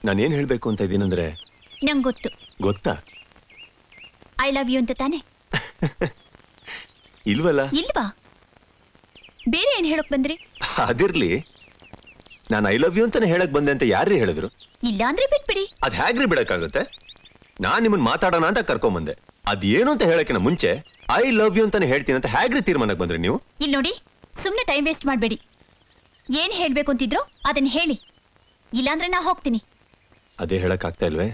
ನಾನೇನು ಹೇಳಬೇಕು ಅಂತ ಇದ್ದೀನಂದ್ರೆ ನಂಗೆ ಗೊತ್ತು. ಗೊತ್ತಾ? ಐ ಲವ್ ಯು ಅಂತ ತಾನೆ? ಇಲ್ವಲ್ಲ. ಇಲ್ವಾ? ಬೇರೆ ಏನು ಹೇಳಕ್ ಬಂದ್ರಿ? ಅದಿರ್ಲಿ, ನಾನು ಐ ಲವ್ ಯು ಅಂತಾನೆ ಹೇಳಕ್ ಬಂದೆ ಅಂತ ಯಾರ್ರೀ ಹೇಳಿದ್ರು? ಇಲ್ಲ ಅಂದ್ರೆ ಬಿಟ್ಬಿಡಿ. ಅದ್ ಹೇಗ್ರಿ ಬಿಡಕ್ಕಾಗುತ್ತೆ? ನಾನ್ ನಿಮ್ಮನ್ನ ಮಾತಾಡೋಣ ಅಂತ ಕರ್ಕೊಂಬಂದೆ. ಅದೇನು ಅಂತ ಹೇಳಕ್ಕಿನ ಮುಂಚೆ ಐ ಲವ್ ಯು ಅಂತಾನೆ ಹೇಳ್ತೀನಿ ಅಂತ ಹೇಗ್ರಿ ತೀರ್ಮಾನಕ್ಕೆ ಬಂದ್ರಿ ನೀವು? ಇಲ್ಲಿ ನೋಡಿ, ಸುಮ್ನೆ ಟೈಮ್ ವೇಸ್ಟ್ ಮಾಡಬೇಡಿ. ಏನ್ ಹೇಳ್ಬೇಕು ಅಂತಿದ್ರೋ ಅದನ್ನ ಹೇಳಿ, ಇಲ್ಲಾಂದ್ರೆ ನಾ ಹೋಗ್ತೀನಿ. ಅದೇ ಹೇಳಕ್ ಆಗ್ತಾ ಇಲ್ವೇ?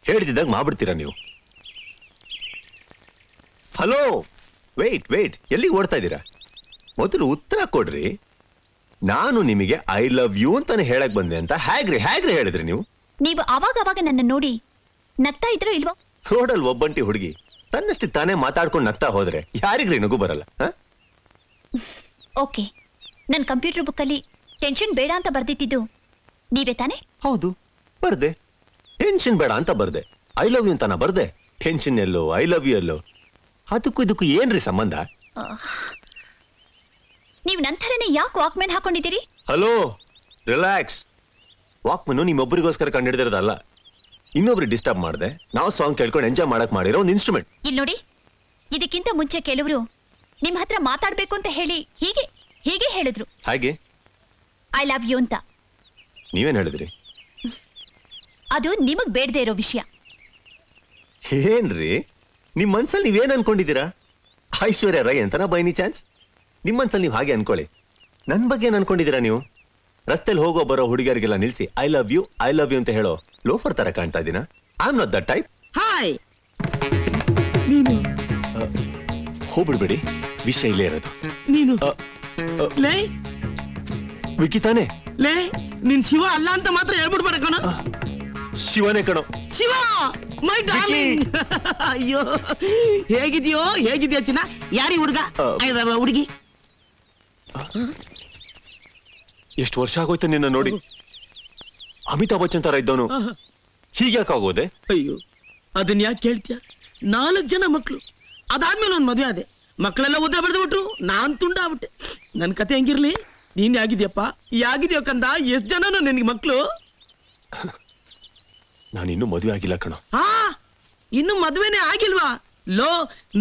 ಹೇಳ್ತಿದ್ದಾಗ ಮಾಡ್ಬಿಡ್ತೀರಾ ನೀವು? ಹಲೋ, ವೇಟ್, ಎಲ್ಲಿಗೆ ಓಡ್ತಾ ಇದ್ದೀರಾ? ಮೊದಲು ಉತ್ತರ ಕೊಡ್ರಿ. ನಾನು ನಿಮಗೆ ಐ ಲವ್ ಯು ಅಂತಾನೆ ಹೇಳಕ್ ಬಂದೆ ಅಂತ ಹೇಗ್ರಿ ಹೇಳಿದ್ರಿ ನೀವು? ನೀವು ಅವಾಗ ನನ್ನ ನೋಡಿ ನಗ್ತಾ ಇದ್ರೋ ಇಲ್ವೋ? ರೋಡಲ್ಲಿ ಒಬ್ಬಂಟಿ ಹುಡುಗಿ ತನ್ನಷ್ಟು ತಾನೇ ಮಾತಾಡ್ಕೊಂಡು ನಗ್ತಾ ಹೋದ್ರೆ ಯಾರಿಗ್ರಿ ನಗು ಬರಲ್ಲ? ಓಕೆ, ನನ್ನ ಕಂಪ್ಯೂಟರ್ ಬುಕ್ಕಲ್ಲಿ ಟೆನ್ಷನ್ ಬೇಡ ಅಂತ ಬರ್ದಿಟ್ಟಿದ್ದು ನೀವೇ ತಾನೆ? ಹೌದು, ಬರ್ದೆ. ಟೆನ್ಷನ್ ಬೇಡ ಅಂತ ಬರ್ದೆ. ಐ ಲವ್ ಯು ಅಂತಾನ ಬರ್ದೆ. ಟೆನ್ಷನ್ ಎಲ್ಲೋ, ಐ ಲವ್ ಯು ಎಲ್ಲೋ, ಅದಕ್ಕೂ ಇದಕ್ಕೂ ಏನ್ರಿ ಸಂಬಂಧ? ನೀವು ನಂತರನೇ ಯಾಕೆ ವಾಕ್ಮ್ಯಾನ್ ಹಾಕೊಂಡಿದ್ದೀರಿ? Hello, relax. ವಾಕ್ಮನ್ನು ನಿಮ್ಮೊಬ್ಬರಿಗೋಸ್ಕರ ಕಂಡಿಡಿದಿರೋದಲ್ಲ, ಇನ್ನೊಬ್ರಿಗೆ ಡಿಸ್ಟರ್ಬ್ ಮಾಡಿದೆ. ನಾವು ಸಾಂಗ್ ಕೇಳ್ಕೊಂಡು ಎಂಜಾಯ್ ಮಾಡಕ್ ಮಾಡಿರೋ ಒಂದು ಇನ್ಸ್ಟ್ರೂಮೆಂಟ್. ಇಲ್ಲಿ ನೋಡಿ, ಇದಕ್ಕಿಂತ ಮುಂಚೆ ಕೆಲವರು ನಿಮ್ಮ ಹತ್ರ ಮಾತಾಡ್ಬೇಕು ಅಂತ ಹೇಳಿ ಹೀಗೆ ಹೇಳಿದ್ರು. ಹಾಗೆ ಐ ಲವ್ ಯು ಅಂತ. ನೀವೇನ್ ಹೇಳಿದ್ರಿ? ಅದು ನಿಮಗ್ ಬೇಡದೇ ಇರೋ ವಿಷಯ. ಏನ್ರಿ ನಿಮ್ ಮನ್ಸಲ್ಲಿ ನೀವೇನ್ ಅನ್ಕೊಂಡಿದ್ದೀರಾ? ಐಶ್ವರ್ಯ ರೈ ಅಂತನಾ ಬೈ ಎನಿ ಚಾನ್ಸ್? ನಿಮ್ ಮನ್ಸಲ್ಲಿ ನೀವು ಹಾಗೆ ಅನ್ಕೊಳ್ಳಿ. ನನ್ ಬಗ್ಗೆ ಏನ್ ಅನ್ಕೊಂಡಿದ್ದೀರಾ ನೀವು? ರಸ್ತೆಲಿ ಹೋಗೋ ಬರೋ ಹುಡುಗಿಯರಿಗೆಲ್ಲ ನಿಲ್ಸಿ ಐ ಲವ್ ಯು ಅಂತ ಹೇಳೋ ಲೋಫರ್ ತರ ಕಾಣ್ತಾ ಇದ್ದೀನ? I am not that type. Hi, ನೀನು ಹೋಗ್ಬಿಡ್ಬೇಡಿ, ವಿಷಯ ಇಲ್ಲೇ ಇರೋದು. ನೀನು ಲೇ ವಿಕಿ ತಾನೆ? ಲೇ, ನೀನ್ ಶಿವ ಅಲ್ಲ ಅಂತ ಮಾತ್ರ ಹೇಳ್ಬಿಡ್ಬೇಡ ಕಣ. ಶಿವನೇ ಕಣೋ. Shiva, my darling. ಅಯ್ಯೋ, ಹೇಗಿದ್ಯೋ ಚಿನ್ನ? ಯಾರಿ ಹುಡುಗ? ಹುಡುಗಿ ಎಷ್ಟು ವರ್ಷ ಆಗೋಯ್ತು ನಿನ್ನ ನೋಡಿ. ಅಮಿತಾಬ್ ಬಚ್ಚನ್ ತರ ಇದ್ದವನು ಹೀಗ್ಯಾಕಾಗೋದೆ? ಅಯ್ಯೋ, ಅದನ್ನ ಯಾಕೆ ಕೇಳ್ತೀಯ? 4 ಜನ ಮಕ್ಳು, ಅದಾದ್ಮೇಲೆ ಒಂದ್ ಮದುವೆ ಆದೆ. ಮಕ್ಕಳೆಲ್ಲ ಉದ್ದ ಬೆಳೆದ್ಬಿಟ್ರು, ನಾನ್ ತುಂಡ ಆಗ್ಬಿಟ್ಟೆ. ನನ್ ಕತೆ ಹೆಂಗಿರ್ಲಿ, ನೀನ್ ಯಾಗಿದ್ಯಪ್ಪ? ಯಾಗಿದ್ಯೋ ಕಂದ? ಎಷ್ಟ್ ಜನನು ನಿನ್ಗೆ ಮಕ್ಳು? ನಾನಿನ್ನೂ ಮದುವೆ ಆಗಿಲ್ಲ ಕಣೋ. ಇನ್ನು ಮದುವೆನೇ ಆಗಿಲ್ವಾ? ಲೋ,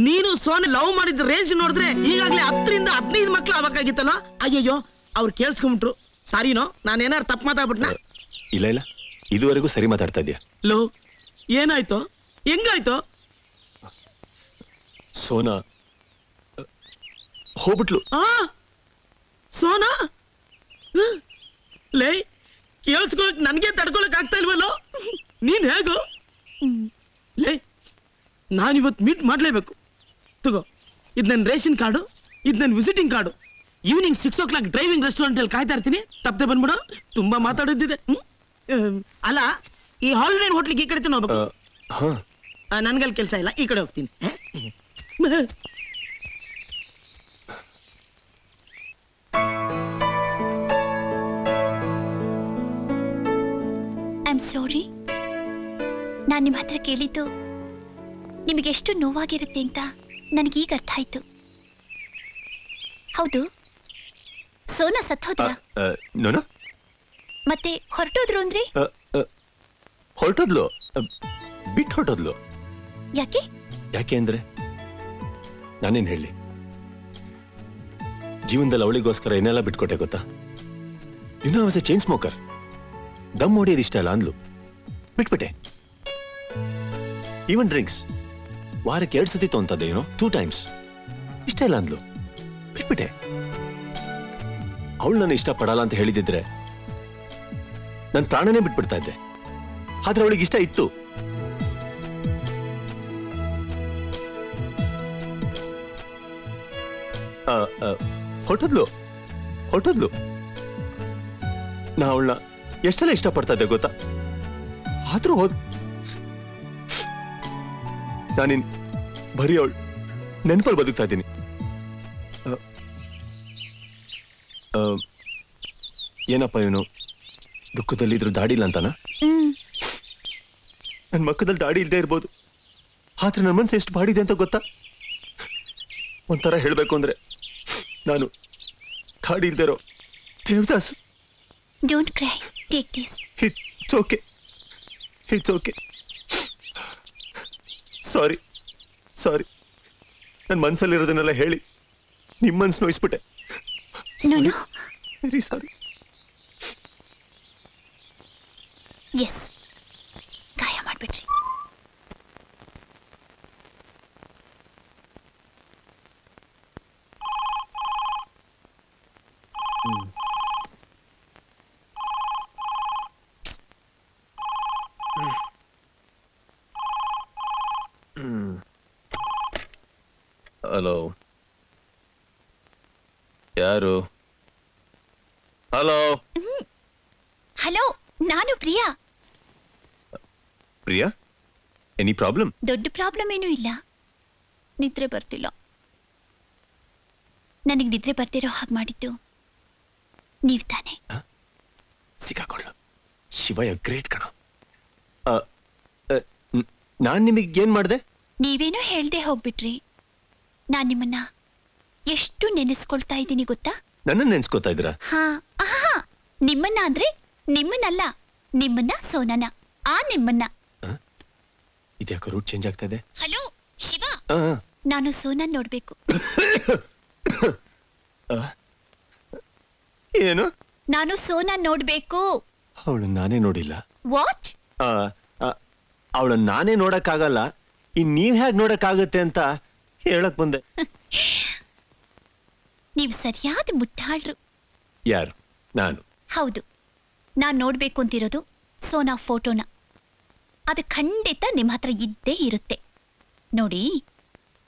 ನೀನು ಸೋನೆ ಲವ್ ಮಾಡಿದ ರೇಂಜ್ ನೋಡಿದ್ರೆ ಈಗಾಗ್ಲೇ 10ರಿಂದ 15 ಮಕ್ಳು ಆಗ್ಬೇಕಾಗಿತ್ತಲ್ಲ. ಅಯ್ಯಯ್ಯೋ, ಅವ್ರು ಕೇಳಿಸ್ಕೊಂಡ್ಬಿಟ್ರು. ಸಾರಿನೋ, ನಾನೇನಾರು ತಪ್ಪು ಮಾತಾಡ್ಬಿಟ್ನ? ಇಲ್ಲ, ಇದುವರೆಗೂ ಸರಿ ಮಾತಾಡ್ತಾ ಇದ್ಯಾ. ಲೋ, ಏನಾಯ್ತು? ಹೆಂಗಾಯ್ತು? ಸೋನಾ ಹೋಗ್ಬಿಟ್ಲು. ಸೋನಾ? ಲೇ, ಕೇಳಿಸ್ಕೊಳಕ್ ನನ್ಗೆ ತಡ್ಕೊಳಕ್ ಆಗ್ತಾ ಇಲ್ವಲ್ಲೋ? ನೀನ್ ಹೇಗೋ? ಲೇ, ನಾನಿವತ್ತು ಮೀಟ್ ಮಾಡ್ಲೇಬೇಕು. ತಗೋ, ಇದು ನನ್ನ ರೇಷನ್ ಕಾರ್ಡು, ಇದು ನನ್ನ visiting card. Evening 6 o'clock driving restaurant ಅಲ್ಲಿ ಕಾಯ್ತಾ ಇರ್ತೀನಿ. ತಪ್ಪದೆ ಬಂದ್ಬಿಡು. ತುಂಬಾ ಮಾತಾಡೋದಿದೆ. ಅಲ್ಲ, ಈ ಹಾಲಿಡೇ ಹೋಟ್ಲಿಗೆ ಈ ಕಡೆ ಹೋಗ್ಬೇಕು. ನನ್ಗಲ್ಲಿ ಕೆಲಸ ಇಲ್ಲ, ಈ ಕಡೆ ಹೋಗ್ತೀನಿ. I am sorry. ನಾನು ನಿಮ್ಮ ಹತ್ರ ಕೇಳಿದ್ದು ನಿಮಗೆ ಎಷ್ಟು ನೋವಾಗಿರುತ್ತೆ ಅಂತ ನನಗೀಗ ಅರ್ಥ ಆಯ್ತು. ಹೌದು, ಸೋನಾ ಸತ್ತೋದ್ರ? ಮತ್ತೆ ಹೊರಟೋದ್ರು ಅಂದ್ರಿ? ಹೊರಟೋದ್ಲು, ಬಿಟ್ಟು ಹೊರಟೋದ್ಲು. ಯಾಕೆ ಅಂದ್ರೆ ನಾನೇನ್ ಹೇಳಿ, ಜೀವನದಲ್ಲಿ ಅವಳಿಗೋಸ್ಕರ ಏನೆಲ್ಲ ಬಿಟ್ಕೊಟ್ಟೆ ಗೊತ್ತಾ? Was a chain smoker. ದಮ್ ಹೊಡಿಯೋದು ಇಷ್ಟ ಅಲ್ಲ ಅಂದ್ಲು, ಬಿಟ್ಬಿಟ್ಟೆ. ಈವನ್ ಡ್ರಿಂಕ್ಸ್ ವಾರಕ್ಕೆ 2 ಸತಿ ತೊಂತದ್ದೆ, 2 times. ಇಷ್ಟ ಇಲ್ಲ ಅಂದ್ಲು, ಬಿಟ್ಬಿಟ್ಟೆ. ಅವಳು ನನ್ನ ಇಷ್ಟ ಪಡಲ್ಲ ಅಂತ ಹೇಳಿದಿದ್ರೆ ನನ್ನ ಪ್ರಾಣನೇ ಬಿಟ್ಬಿಡ್ತಾ ಇದ್ದೆ. ಆದ್ರೆ ಅವಳಿಗೆ ಇಷ್ಟ ಇತ್ತು. ಹೊರಟೋದ್ಲು. ನಾ ಅವಳನ್ನ ಎಷ್ಟೆಲ್ಲ ಇಷ್ಟಪಡ್ತಾ ಇದ್ದೆ ಗೊತ್ತಾ? ಆದ್ರೂ ನಾನಿನ್ ಬರೀ ಅವಳು ನೆನಪಲ್ಲಿ ಬದುಕ್ತಾ ಇದ್ದೀನಿ. ಏನಪ್ಪ ಇವನು ದುಃಖದಲ್ಲಿ ಇದ್ರು ದಾಡಿ ಇಲ್ಲ ಅಂತಾನ? ನನ್ನ ಮಕ್ಕದಲ್ಲಿ ದಾಡಿ ಇಲ್ಲದೆ ಇರ್ಬೋದು, ಆದ್ರೆ ನನ್ನ ಮನಸ್ಸು ಎಷ್ಟು ಬಾಡಿದೆ ಅಂತ ಗೊತ್ತಾ? ಒಂಥರ ಹೇಳ್ಬೇಕು ಅಂದ್ರೆ ನಾನು ದಾಡಿ ಇಲ್ದೇ ಇರೋ Devdas. Don't cry, take this. It's okay, it's okay. Sorry sorry, ನನ್ನ ಮನ್ಸಲ್ಲಿರೋದನ್ನೆಲ್ಲ ಹೇಳಿ ನಿಮ್ಮ ಮನ್ಸು ನೋಯಿಸ್ಬಿಟ್ಟೆ. ನೋನು ವೆರಿ ಸಾರಿ. ಎಸ್, ಗಾಯ ಮಾಡ್ಬಿಟ್ರಿ. ಹಲೋ, ಯಾರು? ಹಲೋ ಹಲೋ, ನಾನು ಪ್ರಿಯಾ. Priya, any problem? ದೊಡ್ಡ ಪ್ರಾಬ್ಲಮ್ ಏನೂ ಇಲ್ಲ, ನಿದ್ರೆ ಬರ್ತಿಲ್ಲ. ನನಗೆ ನಿದ್ರೆ ಬರ್ತಿರೋ ಹಾಗೆ ಮಾಡಿದ್ದು ನೀವ್ ತಾನೆ? ಸಿಕ್ಕಾಕೊಳ್ಳ. ಶಿವಯ್ಯ ಗ್ರೇಟ್ ಕಣ. ನಾನ್ ನಿಮಗೆ ಏನ್ ಮಾಡ್ದೆ? ನೀವೇನೋ ಹೇಳ್ದೆ ಹೋಗ್ಬಿಟ್ರಿ. ನಾನ್ ನಿಮ್ಮನ್ನ ಎಷ್ಟು ನೆನೆಸ್ಕೊಳ್ತಾ ಇದ್ದೀನಿ ಗೊತ್ತಾ? ನನ್ನ ನೆನ್ಸ್ಕೊತಾ ಇದ್ರ? ಹಾ, ಆಹಾ, ನಿಮ್ಮನ್ನ ಅಂದ್ರೆ ನಿಮ್ಮನ್ನಲ್ಲ, ನಿಮ್ಮನ್ನ ಸೋನನ, ಆ ನಿಮ್ಮನ್ನ. ಇದ್ಯಾಕೋ ರೂಟ್ ಚೇಂಜ್ ಆಗ್ತಾ ಇದೆ. ಹಲೋ ಶಿವ, ನಾನು ಸೋನನ್ ನೋಡ್ಬೇಕು. ಏನು? ನಾನು ಸೋನನ್ ನೋಡ್ಬೇಕು. ಅವಳನ್ನ ನಾನೇ ನೋಡಿಲ್ಲ. ವಾಟ್? ಅವಳನ್ನ ನಾನೇ ನೋಡಕ್ಕಾಗಲ್ಲ, ಇನ್ ನೀವ್ ಹೇಗ್ ನೋಡಕ್ಕಾಗತ್ತೆ ಅಂತ ಹೇಳಕ್ ಬಂದೆ. ನೀವು ಸರಿಯಾದ ಮುಟ್ಟಾಳ್ರು. ಯಾರು? ನಾನು? ಹೌದು, ನಾನ್ ನೋಡ್ಬೇಕು ಅಂತಿರೋದು ಸೋನಾ ಫೋಟೋನ. ಅದು ಖಂಡಿತ ನಿಮ್ ಹತ್ರ ಇದ್ದೇ ಇರುತ್ತೆ. ನೋಡಿ,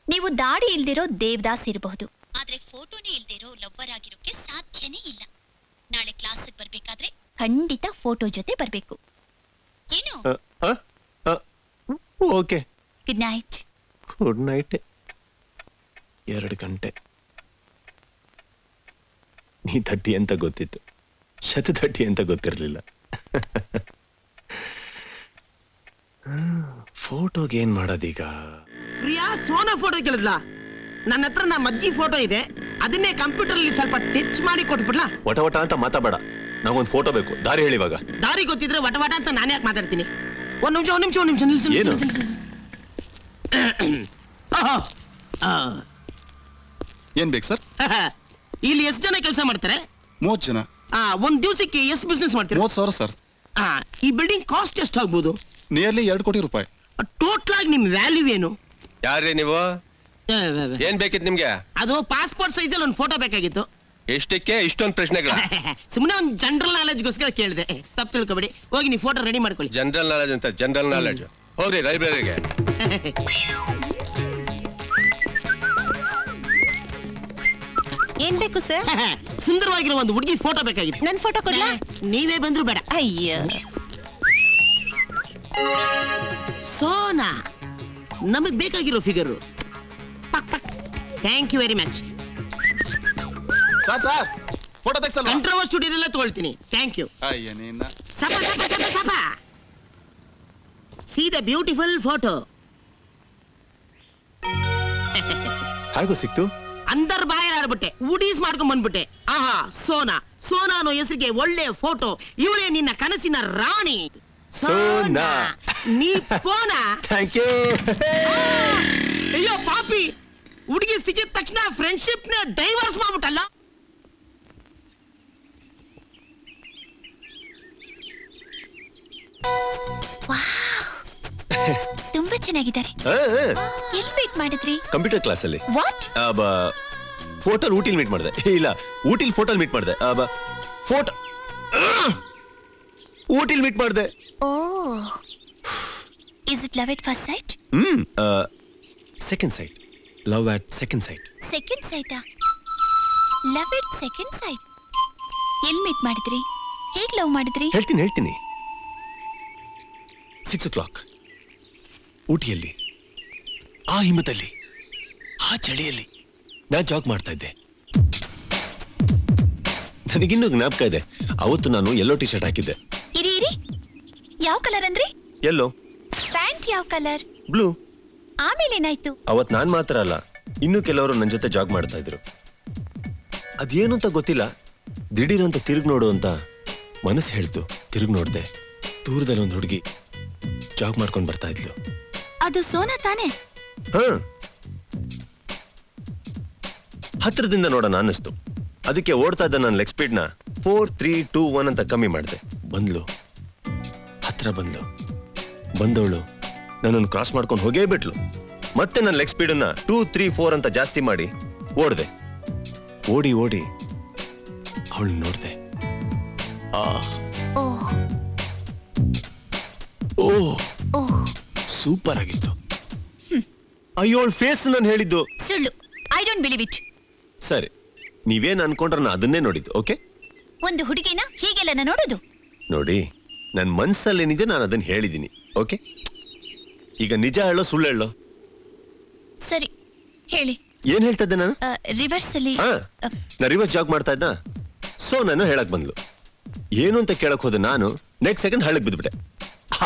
ನೀವು ದಾಡಿ ಇಲ್ದಿರೋ ದೇವದಾಸ್ ಇರಬಹುದು, ಆದ್ರೆ ಫೋಟೋನೇ ಇಲ್ದಿರೋ ಲವ್ವರ್ ಆಗಿರೋಕೆ ಸಾಧ್ಯನೇ ಇಲ್ಲ. ನಾಳೆ ಕ್ಲಾಸಿಗೆ ಬರ್ಬೇಕಾದ್ರೆ ಖಂಡಿತ ಫೋಟೋ ಜೊತೆ ಬರ್ಬೇಕು. ಏನು? Okay. Good night. Good night. 2 ಗಂಟೆ. ನೀ ತಟ್ಟಿ ಅಂತ ಗೊತ್ತಿತ್ತು, ಶತತಟ್ಟಿ ಅಂತ ಗೊತ್ತಿರಲಿಲ್ಲ. ಫೋಟೋಗೆ ಏನ್ ಮಾಡೋದೀಗ? ಪ್ರಿಯಾ ಸೋನಾ ಫೋಟೋ ಕೇಳಿದ್ಲ. ನನ್ನ ಹತ್ರ ನಮ್ಮ ಅಜ್ಜಿ ಫೋಟೋ ಇದೆ, ಅದನ್ನೇ ಕಂಪ್ಯೂಟರ್ ಅಲ್ಲಿ ಸ್ವಲ್ಪ ಟಚ್ ಮಾಡಿ ಕೊಟ್ಬಿಡ್ಲಾ? ವಟ ವಟ ಅಂತ ಮಾತಾಡಬೇಡ, ನಾವೊಂದು ಫೋಟೋ ಬೇಕು. ದಾರಿ ಹೇಳಿವಾಗ. ದಾರಿ ಗೊತ್ತಿದ್ರೆ ವಟ ವಟ ಅಂತ ನಾನು ಯಾಕೆ ಮಾತಾಡ್ತೀನಿ? ಒಂದ್ ನಿಮಿಷ ನಿಲ್ಸು. ಏನು? ಏನ್ ಬೇಕು ಸರ್? ಇಲ್ಲಿ ಎಷ್ಟು ಜನ ಕೆಲಸ ಮಾಡ್ತಾರೆ? 30 ಜನ. ಒಂದ್ ದಿವಸಕ್ಕೆ ಎಷ್ಟು ಬಿಸ್ನೆಸ್ ಮಾಡ್ತೀರಾ? 30,000 ಸರ್. ಈ ಬಿಲ್ಡಿಂಗ್ ಕಾಸ್ಟ್ ಎಷ್ಟು ಆಗ್ಬೋದು? ನಿಯರ್ಲಿ 2 ಕೋಟಿ ರೂಪಾಯಿ. ಟೋಟಲ್ ಆಗಿ ನಿಮ್ ವ್ಯಾಲ್ಯೂ ಏನು? ಯಾರೇ ನೀವು? ಏನ್ ಬೇಕಿತ್ತು ನಿಮ್ಗೆ? ಅದು ಪಾಸ್ಪೋರ್ಟ್ ಸೈಜ್ ಅಲ್ಲಿ ಒಂದು ಫೋಟೋ ಬೇಕಾಗಿತ್ತು. ಎಷ್ಟಕ್ಕೆ ಇಷ್ಟೊಂದು ಪ್ರಶ್ನೆಗಳ? ಸುಮ್ಮನೆ ಒಂದು ಜನರಲ್ ನಾಲೆಜ್ಗೋಸ್ಕರ ಕೇಳಿದೆ, ತಪ್ಪು ತಿಳ್ಕೊಬೇಡಿ. ಹೋಗಿ ನೀವು ಫೋಟೋ ರೆಡಿ ಮಾಡ್ಕೊಳ್ಳಿ. ಜನರಲ್ ನಾಲೆಜ್ ಅಂತ ಜನರಲ್ ನಾಲೆಜ್. ಹೋಗ್ರಿ ಲೈಬ್ರರಿಗೆ. ಏನ್ ಬೇಕು ಸರ್? ಸುಂದರವಾಗಿರೋ ಒಂದು ಹುಡುಗಿ ಫೋಟೋ ಬೇಕಾಗಿತ್ತು. ನನ್ ಫೋಟೋ ಕೊಡ್ಲಾ? ನೀವೇ ಬಂದ್ರು ಬೇಡ. ಅಯ್ಯೋ, ಸೋನಾ ನಮಗ್ ಬೇಕಾಗಿರೋ figure. Thank you very much. Sir photo ತೆಗ್ಸಲ್ಲ. ಕಂಟ್ರೋವರ್ ಸ್ಟುಡಿಯೋದಲ್ಲೇ ತಗೊಳ್ತೀನಿ. Thank you. ಅಯ್ಯ ನೀನ. ಸಪ ಸಿ ದ ಬ್ಯೂಟಿಫುಲ್ ಫೋಟೋ. ಹೇಗೋ ಸಿಕ್ತು? ಅಂದರ್ ಬಾಯರ್ ಆಡ್ಬಿಟ್ಟೆ, ಊಡೀಸ್ ಮಾಡ್ಕೊಂಡ್ ಬಂದ್ಬಿಟ್ಟೆ. ಆಹಾ, ಸೋನಾ ಅನ್ನೋ ಹೆಸರಿಗೆ ಒಳ್ಳೆ ಫೋಟೋ. ಇವಳೇ ನಿನ್ನ ಕನಸಿನ ರಾಣಿ ಸೋನಾ. ನೀ ಪೋನಾ. Thank you. ಅಯ್ಯೋ ಪಾಪಿ, ಹುಡುಗಿ ಸಿಕ್ಕಿದ ತಕ್ಷಣ ಫ್ರೆಂಡ್ಶಿಪ್ ನ ಡೈವರ್ಸ್ ಮಾಡ್ಬಿಟ್ಟಲ್ಲ. ತುಂಬಾ ಚೆನ್ನಾಗಿದ್ದಾರೆ. ಎಲ್ಲಿ ಮೀಟ್ ಮಾಡಿದ್ರಿ? ಕಂಪ್ಯೂಟರ್ ಕ್ಲಾಸಲ್ಲಿ. ವಾಟ್? ಫೋಟೋಲ್ ಊಟಿಲ್ ಮೀಟ್ ಮಾಡಿದೆ. ಇಲ್ಲ, ಊಟಿಲ್ ಫೋಟೋಲ್ ಮೀಟ್ ಮಾಡಿದೆ. ಫೋಟೋ ಊಟಿಲ್ ಮೀಟ್ ಮಾಡಿದೆ. Oh, is it love at first sight? Second sight. Love at second sight. Second ಸೈಟಾ? Love at second sight. ಎಲ್ಲಿ ಮೀಟ್ ಮಾಡಿದ್ರಿ? ಹೇಗ್ ಲವ್ ಮಾಡಿದ್ರಿ? ಹೇಳ್ತೀನಿ. 6 o'clock ಊಟಿಯಲ್ಲಿ, ಆ ಹಿಮದಲ್ಲಿ, ಆ ಚಳಿಯಲ್ಲಿ ನಾ ಜಾಗ್ ಮಾಡ್ತಾ ಇದ್ದೆ. ನನಗಿನ್ನೂ ಜ್ಞಾಪಕ ಇದೆ, ಅವತ್ತು ನಾನು ಯೆಲ್ಲೋ ಟಿ ಶರ್ಟ್ ಹಾಕಿದ್ದೆ. ಇರಿ, ಯಾವ ಕಲರ್ ಅಂದ್ರಿ? ಯೆಲ್ಲೋ. ಪ್ಯಾಂಟ್ ಯಾವ ಕಲರ್? ಬ್ಲೂ. ಆಮೇಲೆ ಏನಾಯ್ತು? ಅವತ್ ನಾನ್ ಮಾತ್ರ ಅಲ್ಲ, ಇನ್ನೂ ಕೆಲವರು ನನ್ನ ಜೊತೆ ಜಾಗ್ ಮಾಡ್ತಾ ಇದ್ರು. ಅದೇನು ಅಂತ ಗೊತ್ತಿಲ್ಲ, ದಿಢೀರ್ ಅಂತ ತಿರುಗಿ ನೋಡು ಅಂತ ಮನಸ್ಸು ಹೇಳ್ತು. ತಿರುಗಿ ನೋಡ್ದೆ, ದೂರದಲ್ಲಿ ಒಂದು ಹುಡುಗಿ ಜಾಗ್ ಮಾಡ್ಕೊಂಡು ಬರ್ತಾ ಇದ್ಲು. ಅದು ಸೋನಾ ತಾನೇ? ಹ, ಹತ್ರದಿಂದ ನೋಡೋಣ ಅನ್ನಿಸ್ತು. ಅದಕ್ಕೆ ಓಡ್ತಾ ಇದ್ದ ನನ್ನ ಲೆಗ್ ಸ್ಪೀಡ್ನ 4, 3, 2, 1 ಅಂತ ಕಮ್ಮಿ ಮಾಡಿದೆ. ಬಂದ್ಲು, ಹತ್ರ ಬಂದವಳು ನನ್ನನ್ನು ಕ್ರಾಸ್ ಮಾಡ್ಕೊಂಡು ಹೋಗೇ ಬಿಟ್ಲು. ಮತ್ತೆ ನನ್ನ ಲೆಗ್ ಸ್ಪೀಡನ್ನ 2, 3, 4 ಅಂತ ಜಾಸ್ತಿ ಮಾಡಿ ಓಡ್ದೆ. ಓಡಿ ಅವಳು ನೋಡ್ದೆ. ಓಹ್ ಓ ಸೂಪರ್ ಆಗಿತ್ತು. ಅಯ್ಯೋ ಅವಳ ಫೇಸ್ ನಾನು ಹೇಳಿದ್ದು ಸುಳ್ಳು. I don't believe it. ಸರಿ, ನೀವೇನ್ ಅನ್ಕೊಂಡ್ರೆ ನಾನು ಅದನ್ನೇ ನೋಡಿದ್ದು. ಓಕೆ, ಒಂದು ಹುಡುಗಿನ ಹೀಗೆಲ್ಲ ನೋಡೋದು? ನೋಡಿ, ನನ್ನ ಮನ್ಸಲ್ಲೇನಿದೆ ನಾನು ಅದನ್ನ ಹೇಳಿದ್ದೀನಿ. ಓಕೆ, ಈಗ ನಿಜ ಹೇಳೋ ಸುಳ್ಳು ಹೇಳೋ? ಸರಿ ಹೇಳಿ. ಏನ್ ಹೇಳ್ತಾ ಇದ್ದೆ ನಾನು? ರಿವರ್ಸ್ ಅಲ್ಲಿ ನಾ ರಿವರ್ಸ್ ಜಾಗ್ ಮಾಡ್ತಾ ಇದ್ದ. ಸೊ ನಾನು ಹೇಳಕ್ ಬಂದ್ಲು. ಏನು ಅಂತ ಕೇಳಕ್ ಹೋದೆ ನಾನು. Next second ಹಳ್ಳಕ್ ಬಿದ್ಬಿಟ್ಟೆ.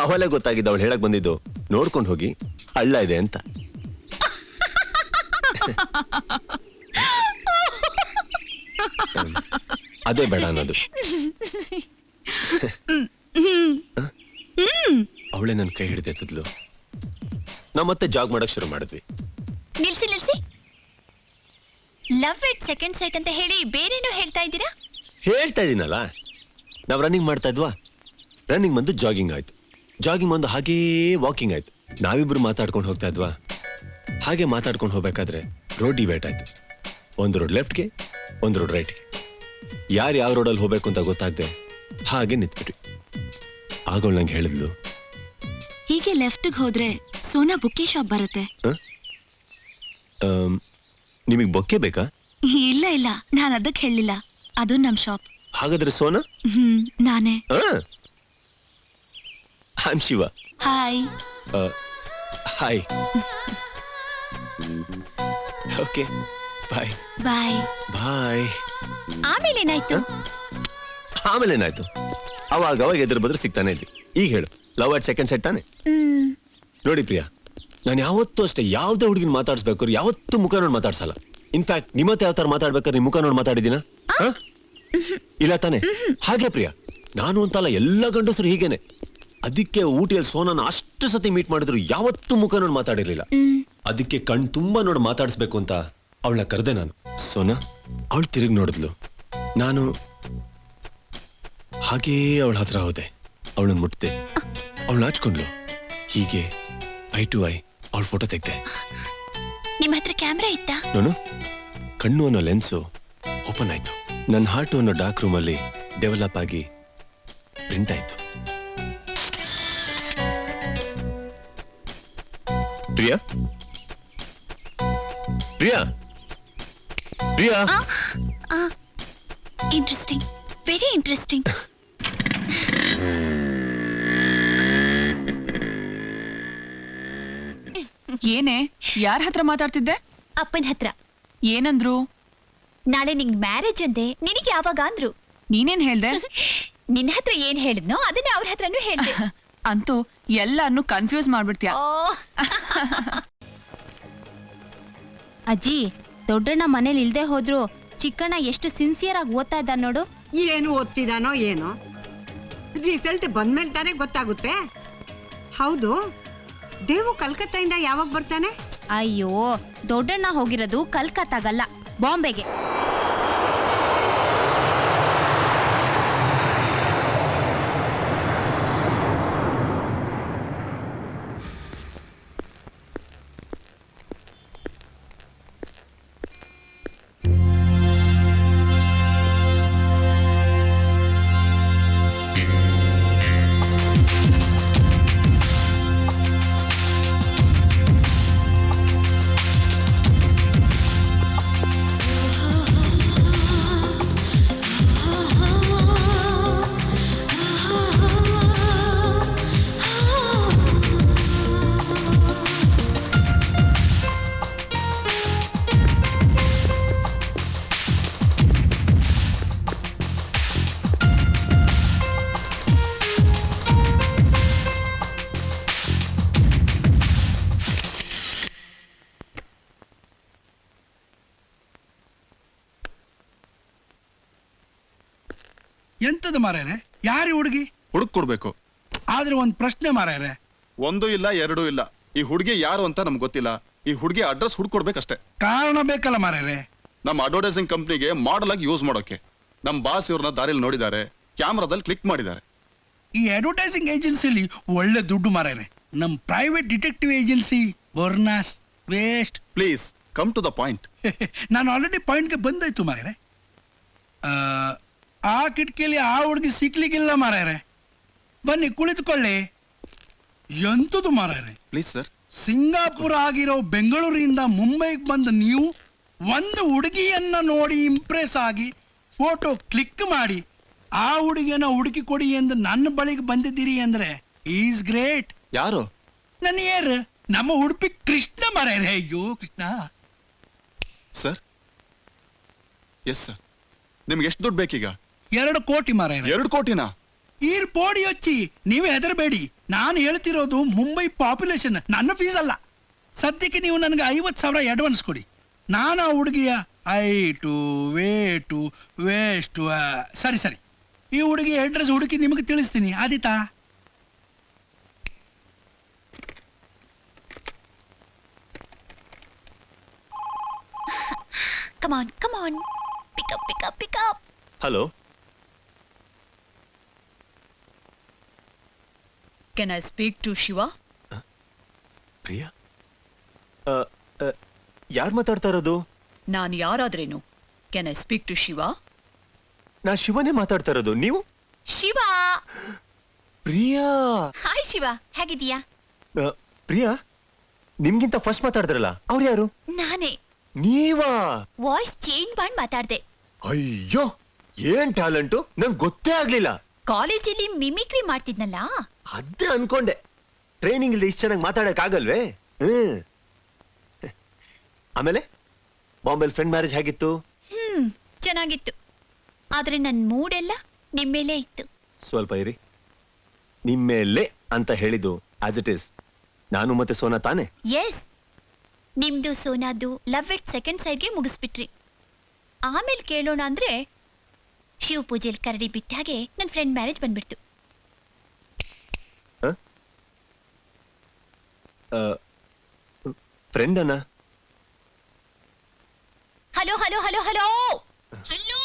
ಅವಲೇ ಗೊತ್ತಾಗಿದ್ದ ಅವಳು ಹೇಳಕ್ ಬಂದಿದ್ದು ನೋಡ್ಕೊಂಡು ಹೋಗಿ ಹಳ್ಳ ಇದೆ ಅಂತ. ಅದೇ ಬೇಡ ಅನ್ನೋದು. ಅವಳೇ ನನ್ನ ಕೈ ಹಿಡಿದೆತ್ತಿದ್ಲು. ನಾ ಮತ್ತೆ ಜಾಗ್ ಮಾಡಕ್ ಶುರು ಮಾಡಿದ್ವಿ. ನಿಲ್ಸಿ. ಲವ್ ಎಟ್ ಸೆಕೆಂಡ್ ಸೈಟ್ ಅಂತ ಹೇಳಿ ಬೇರೇನೋ ಹೇಳ್ತಾ ಇದ್ದೀರಾ? ಹೇಳ್ತಾ ಇದೀನಲ್ಲ, ನಾವ್ ರನ್ನಿಂಗ್ ಮಾಡ್ತಾ ಇದ್ವಾ. ರನ್ನಿಂಗ್ ಬಂದು ಜಾಗಿಂಗ್ ಆಯ್ತು. ಜಾಗಿಂಗ್ ಬಂದು ಹಾಗೇ ವಾಕಿಂಗ್ ಆಯ್ತು. ನಾವಿಬ್ರು ಮಾತಾಡ್ಕೊಂಡು ಹೋಗ್ತಾ ಇದ್ವಾ. ಹಾಗೆ ಮಾತಾಡ್ಕೊಂಡು ಹೋಗ್ಬೇಕಾದ್ರೆ ರೋಡ್ ಡಿವೈಡ್ ಆಯ್ತು. ಒಂದು ರೋಡ್ ಲೆಫ್ಟ್ಗೆ, ಒಂದು ರೋಡ್ ರೈಟ್ಗೆ. ಯಾರು ಯಾವ ರೋಡಲ್ಲಿ ಹೋಗ್ಬೇಕು ಅಂತ ಗೊತ್ತಾಗ್ದೆ ಹಾಗೆ ನಿಂತ್ಬಿಟ್ವಿ. ಆಗ ನಂಗೆ ಹೇಳಿದ್ಲು, ಹೀಗೆ ಲೆಫ್ಟ್ಗೆ ಹೋದ್ರೆ ಸೋನಾ ಬುಕ್ಕಿ ಶಾಪ್ ಬರುತ್ತೆ. ನಿಮಗ್ ಬೊಕ್ಕೆ ಬೇಕಾ? ಇಲ್ಲ ನಾನು ಅದಕ್ಕೆ ಹೇಳಿಲ್ಲ. ಅದು ನಮ್ ಶಾಪ್. ಹಾಗಾದ್ರೆ ಸೋನಾ ನಾನೇ. I am Shiva. Hi. Hi. Okay, bye. Bye. ಆಮೇಲೆ ಏನಾಯ್ತು? ಆಮೇಲೆ ಏನಾಯ್ತು? ಅವಾಗ ಎದುರು ಬದ್ರು ಸಿಗ್ತಾನೆ ಇದ್ವಿ. ಈಗ ಹೇಳು, ಲವ್ ಅಟ್ ಸೆಕೆಂಡ್ ಸೆಟ್ ತಾನೆ? ನೋಡಿ ಪ್ರಿಯಾ, ನಾನು ಯಾವತ್ತೂ ಅಷ್ಟೇ ಯಾವುದೇ ಹುಡುಗಿನ ಮಾತಾಡ್ಸ್ಬೇಕಾದ್ರೆ ಯಾವತ್ತೂ ಮುಖ ನೋಡಿ ಮಾತಾಡ್ಸಲ್ಲ. ಇನ್ಫ್ಯಾಕ್ಟ್ ನಿಮ್ಮತ್ತೆ ಯಾವ ತರ ಮಾತಾಡ್ಬೇಕಾದ್ರೆ ನಿಮ್ ಮುಖ ನೋಡಿ ಮಾತಾಡಿದೀನ? ಇಲ್ಲ ತಾನೆ? ಹಾಗೆ ಪ್ರಿಯಾ, ನಾನು ಅಂತಲ್ಲ, ಎಲ್ಲ ಗಂಡಸರು ಹೀಗೇನೆ. ಅದಕ್ಕೆ ಊಟಿಯಲ್ಲಿ ಸೋನಾನ ಅಷ್ಟು ಸತಿ ಮೀಟ್ ಮಾಡಿದ್ರು ಯಾವತ್ತೂ ಮುಖ ನೋಡಿ ಮಾತಾಡಿರ್ಲಿಲ್ಲ. ಅದಕ್ಕೆ ಕಣ್ ತುಂಬಾ ನೋಡಿ ಮಾತಾಡಿಸ್ಬೇಕು ಅಂತ ಅವಳನ್ನ ಕರೆದೆ ನಾನು. ಸೋನಾ ಅವಳು ತಿರುಗಿ ನೋಡಿದ್ಲು. ನಾನು ಹಾಗೇ ಅವಳ ಹತ್ರ ಹೋದೆ. ಅವಳನ್ನ ಮುಟ್ದೆ. ಅವಳು ನಾಚ್ಕೊಂಡ್ಲು. ಹೀಗೆ ಐ ಟು ಐ ಅವಳ ಫೋಟೋ ತೆಗ್ದೆ. ನಿಮ್ಮ ಹತ್ರ ಕ್ಯಾಮ್ರಾ ಇತ್ತಾ? ನಾನು ಕಣ್ಣು ಅನ್ನೋ ಲೆನ್ಸು ಓಪನ್ ಆಯ್ತು. ನನ್ನ ಹಾರ್ಟು ಅನ್ನೋ ಡಾರ್ಕ್ ರೂಮಲ್ಲಿ ಡೆವಲಪ್ ಆಗಿ ಪ್ರಿಂಟ್ ಆಯ್ತು. Priya Priya Priya. Interesting, very interesting. ಏನೇ, ಯಾರ ಹತ್ರ ಮಾತಾಡ್ತಿದ್ದೆ? ಅಪ್ಪನ ಹತ್ರ. ಏನಂದ್ರು? ನಾಳೆ ನಿಂಗ್ ಮ್ಯಾರೇಜ್ ಅಂದೆ, ನಿನಗೆ ಯಾವಾಗ ಅಂದ್ರು? ನೀನೇನ್ ಹೇಳ್ದೆ? ನಿನ್ನ ಹತ್ರ ಏನ್ ಹೇಳಿದ್ನೋ ಅದನ್ನೇ ಅವ್ರ ಹತ್ರನೂ ಹೇಳ್ದೆ. ಅಂತೂ ಎಲ್ಲಾರನ್ನು ಕನ್ಫ್ಯೂಸ್ ಮಾಡ್ಬಿಡ್ತೀಯ. ಅಜ್ಜಿ, ದೊಡ್ಡಣ್ಣ ಮನೇಲಿ ಇಲ್ದೆ ಹೋದ್ರು ಚಿಕ್ಕಣ್ಣ ಎಷ್ಟು ಸಿನ್ಸಿಯರ್ ಆಗಿ ಓದ್ತಾ ಇದ್ದ ನೋಡು. ಏನು ಓದ್ತಿದಾನೋ ಏನೋ, ರಿಸಲ್ಟ್ ಬಂದ್ಮೇಲೆ ತಾನೇ ಗೊತ್ತಾಗುತ್ತೆ. ಹೌದು, ದೇವು ಕಲ್ಕತ್ತಾಯಿಂದ ಯಾವಾಗ ಬರ್ತಾನೆ? ಅಯ್ಯೋ, ದೊಡ್ಡಣ್ಣ ಹೋಗಿರೋದು ಕಲ್ಕತ್ತಾಗಲ್ಲ, ಬಾಂಬೆಗೆ. ಎಂತದ ಮಾರ್ಯಾರೆ ಯಾರಿ ಹುಡುಗಿ ಹುಡುಕ್ ಕೊಡ್ಬೇಕು. ಆದ್ರೆ ಒಂದ್ ಪ್ರಶ್ನೆ ಮಾರ್ಯಾರೆ. ಒಂದು ಇಲ್ಲ ಎರಡೂ ಇಲ್ಲ. ಈ ಹುಡುಗಿ ಯಾರು ಅಂತ ನಮ್ಗೆ ಗೊತ್ತಿಲ್ಲ. ಈ ಹುಡುಗಿ ಅಡ್ರೆಸ್ ಹುಡ್ಕೊಡ್ಬೇಕಷ್ಟೇ. ಕಾರಣ ಬೇಕಲ್ಲ ಮಾರ್ಯಾರೆ. ನಮ್ಮ ಅಡ್ವರ್ಟೈಸಿಂಗ್ ಕಂಪ್ನಿಗೆ ಮಾಡಲ್ ಆಗಿ ಯೂಸ್ ಮಾಡೋಕೆ ನಮ್ ಬಾಸ್ ಇವ್ರನ್ನ ದಾರಿಲಿ ನೋಡಿದ್ದಾರೆ, ಕ್ಯಾಮ್ರಾದಲ್ಲಿ ಕ್ಲಿಕ್ ಮಾಡಿದ್ದಾರೆ. ಈ ಅಡ್ವರ್ಟೈಸಿಂಗ್ ಏಜೆನ್ಸಿಲಿ ಒಳ್ಳೆ ದುಡ್ಡು ಮಾರ್ಯಾರೆ. ನಮ್ ಪ್ರೈವೇಟ್ ಡಿಟೆಕ್ಟಿವ್ ಏಜೆನ್ಸಿ ಬರ್ನಾಸ್ waste. Please come to the point. ನಾನು ಆಲ್ರೆಡಿ ಪಾಯಿಂಟ್ಗೆ ಬಂದಾಯ್ತು ಮಾರ್ಯಾರೆ. ಆ ಕಿಟಕಿಯಲ್ಲಿ ಆ ಹುಡುಗಿ ಸಿಕ್ಲಿಕ್ಕಿಲ್ಲ ಮಾರ್ಯಾರೆ. ಬನ್ನಿ ಕುಳಿತುಕೊಳ್ಳಿ. ಎಂತದು ಮಾರ್ಯಾರೆ, ಪ್ಲೀಸ್ ಸರ್. ಸಿಂಗಾಪುರ ಆಗಿರೋ ಬೆಂಗಳೂರಿಂದ ಮುಂಬೈಗೆ ಬಂದ ನೀವು ಒಂದು ಹುಡುಗಿಯನ್ನ ನೋಡಿ ಇಂಪ್ರೆಸ್ ಆಗಿ ಫೋಟೋ ಕ್ಲಿಕ್ ಮಾಡಿ ಆ ಹುಡುಗಿಯನ್ನ ಹುಡುಕಿ ಕೊಡಿ ಎಂದು ನನ್ನ ಬಳಿಗೆ ಬಂದಿದ್ದೀರಿ ಅಂದ್ರೆ ಈಸ್ ಗ್ರೇಟ್. ಯಾರು? ನನ್ನ ಏರ್ ನಮ್ಮ ಉಡುಪಿ ಕೃಷ್ಣ ಮಾರ್ಯಾರೆ. ಅಯ್ಯೋ ಕೃಷ್ಣ. Sir, yes sir. ನಿಮ್ಗೆ ಎಷ್ಟು ದುಡ್ಡು ಬೇಕೀಗ? 2 ಕೋಟಿ ಮಾರ್ಯಾರೆ. 2 ಕೋಟಿನಾ? ಈರ್ ಪೋಡಿ ಹಚ್ಚಿ ನೀವೇ ಹೆದರಬೇಡಿ. ನಾನು ಹೇಳ್ತಿರೋದು ಮುಂಬೈ ಪಾಪ್ಯುಲೇಷನ್, ನನ್ನ ಫೀಸ್ ಅಲ್ಲ. ಸದ್ಯಕ್ಕೆ ನೀವು ನನಗೆ 50,000 ಅಡ್ವಾನ್ಸ್ ಕೊಡಿ. ನಾನು ಆ ಹುಡುಗಿಯ ಐಟು ವೇಟು ವೇಸ್ಟು ಸರಿ ಸರಿ ಈ ಹುಡುಗಿ ಅಡ್ರೆಸ್ ಹುಡುಕಿ ನಿಮಗೆ ತಿಳಿಸ್ತೀನಿ. ಆದಿತಾ? Come on, come on. Pick up, pick up, pick up. Hello, Can I speak to Shiva? Priya? ಯಾರು ಮಾತಾಡ್ತಾ ಇರೋದು? ನಾನು ಯಾರಾದ್ರೇನು? Can I speak to Shiva? ನಾ ಶಿವನೇ ಮಾತಾಡ್ತಾ ಇರೋದು. ನೀವು? ಶಿವ. ಪ್ರಿಯಾ. ಹಾಯ್ ಶಿವ, ಹೇಗಿದೀಯಾ? ಪ್ರಿಯಾ, ನಿಮ್ಗಿಂತ ಫಸ್ಟ್ ಮಾತಾಡಿದ್ರಲ್ಲ, ಅವ್ರು ಯಾರು? ನಾನೇ. ನೀವಾ? ವಾಯ್ಸ್ ಚೇಂಜ್ ಮಾಡಿ ಮಾತಾಡ್ದೆ. ಅಯ್ಯೋ, ಏನ್ ಟ್ಯಾಲೆಂಟು, ನಂಗೆ ಗೊತ್ತೇ ಆಗ್ಲಿಲ್ಲ. ಕಾಲೇಜಲ್ಲಿ ಮಿಮಿಕ್ರಿ ಮಾಡ್ತಿದ್ನಲ್ಲ, ಅದೇ ಅನ್ಕೊಂಡೆ. ಟ್ರೈನಿಂಗ್ ಇಲ್ಲದೆ ಇಷ್ಟು ಚೆನ್ನಾಗಿ ಮಾತಾಡಕ್ ಆಗಲ್ವೇ? ಆಮೇಲೆ ಬಾಂಬೆಲ್ ಫ್ರೆಂಡ್ ಮ್ಯಾರೇಜ್ ಹೇಗಿತ್ತು? ಚೆನ್ನಾಗಿತ್ತು. ಆದ್ರೆ ನನ್ ಮೂಡೆಲ್ಲ ನಿಮ್ಮೇಲೆ ಇತ್ತು. ಸ್ವಲ್ಪ ಇರಿ. ನಿಮ್ಮೇಲೆ ಅಂತ ಹೇಳಿದ್ದು ಆಸ್ ಇಟ್ ಇಸ್ ನಾನು ಮತ್ತೆ ಸೋನಾ ತಾನೆ? ಎಸ್, ನಿಮ್ದು ಸೋನಾದು ಲವ್ ಇಟ್ ಸೆಕೆಂಡ್ ಸೈಡ್ಗೆ ಮುಗಿಸ್ಬಿಟ್ರಿ. ಆಮೇಲೆ ಕೇಳೋಣ ಅಂದ್ರೆ ಶಿವ ಪೂಜೆಲ್ ಕರಡಿ ಬಿಟ್ಟ ಹಾಗೆ ನನ್ನ ಫ್ರೆಂಡ್ ಮ್ಯಾರೇಜ್ ಬಂದ್ಬಿಡ್ತು. ಫ್ರೆಂಡ್ ಅನ್ನ? Hello hello hello hello hello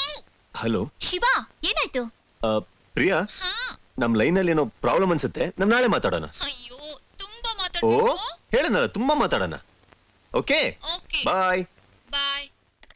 hello Shiva, ಏನಾಯ್ತು? ಪ್ರಿಯಾ, ನಮ್ ಲೈನ್ ಅಲ್ಲಿ ಏನೋ ಪ್ರಾಬ್ಲಮ್ ಅನ್ಸುತ್ತೆ. ನಮ್ ನಾಳೆ ಮಾತಾಡೋಣ. ಅಯ್ಯೋ, ತುಂಬಾ ಓ, ಹೇಳನಲ್ಲ, ತುಂಬಾ ಮಾತಾಡೋಣ. ಓಕೆ, ಬಾಯ್.